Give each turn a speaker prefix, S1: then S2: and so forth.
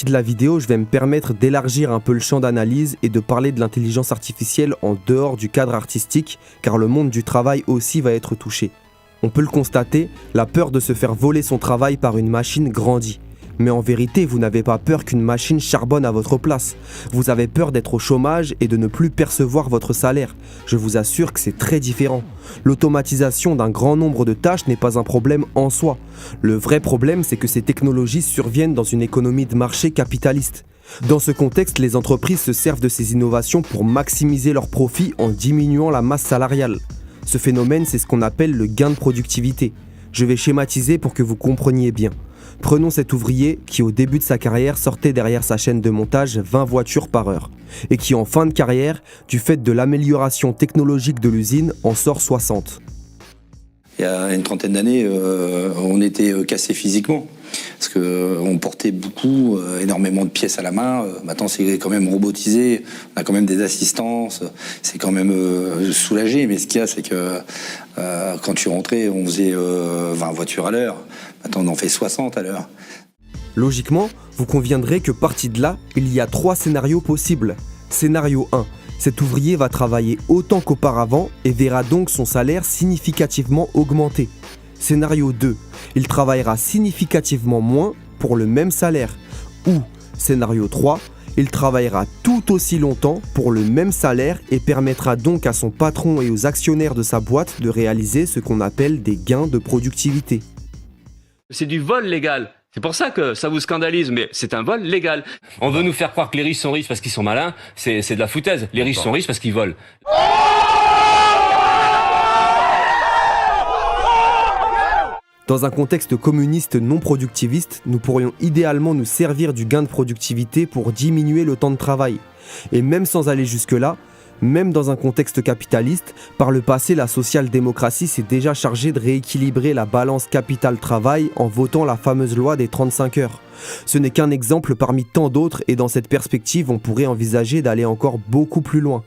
S1: De la vidéo, je vais me permettre d'élargir un peu le champ d'analyse et de parler de l'intelligence artificielle en dehors du cadre artistique, car le monde du travail aussi va être touché. On peut le constater, la peur de se faire voler son travail par une machine grandit. Mais en vérité, vous n'avez pas peur qu'une machine charbonne à votre place. Vous avez peur d'être au chômage et de ne plus percevoir votre salaire. Je vous assure que c'est très différent. L'automatisation d'un grand nombre de tâches n'est pas un problème en soi. Le vrai problème, c'est que ces technologies surviennent dans une économie de marché capitaliste. Dans ce contexte, les entreprises se servent de ces innovations pour maximiser leurs profits en diminuant la masse salariale. Ce phénomène, c'est ce qu'on appelle le gain de productivité. Je vais schématiser pour que vous compreniez bien. Prenons cet ouvrier qui au début de sa carrière sortait derrière sa chaîne de montage 20 voitures par heure et qui en fin de carrière, du fait de l'amélioration technologique de l'usine, en sort 60.
S2: Il y a une trentaine d'années, on était cassé physiquement parce qu'on portait énormément de pièces à la main. Maintenant, c'est quand même robotisé, on a quand même des assistances, c'est quand même soulagé. Mais ce qu'il y a, c'est que quand tu rentrais, on faisait 20 voitures à l'heure. Maintenant, on en fait 60 à l'heure.
S1: Logiquement, vous conviendrez que parti de là, il y a 3 scénarios possibles. Scénario 1. Cet ouvrier va travailler autant qu'auparavant et verra donc son salaire significativement augmenter. Scénario 2. Il travaillera significativement moins pour le même salaire. Ou, scénario 3. Il travaillera tout aussi longtemps pour le même salaire et permettra donc à son patron et aux actionnaires de sa boîte de réaliser ce qu'on appelle des gains de productivité.
S3: C'est du vol légal. C'est pour ça que ça vous scandalise, mais c'est un vol légal. On veut nous faire croire que les riches sont riches parce qu'ils sont malins, c'est de la foutaise. Les riches sont riches parce qu'ils volent.
S1: Dans un contexte communiste non productiviste, nous pourrions idéalement nous servir du gain de productivité pour diminuer le temps de travail. Et même sans aller jusque-là, même dans un contexte capitaliste, par le passé, la social-démocratie s'est déjà chargée de rééquilibrer la balance capital-travail en votant la fameuse loi des 35 heures. Ce n'est qu'un exemple parmi tant d'autres et dans cette perspective, on pourrait envisager d'aller encore beaucoup plus loin.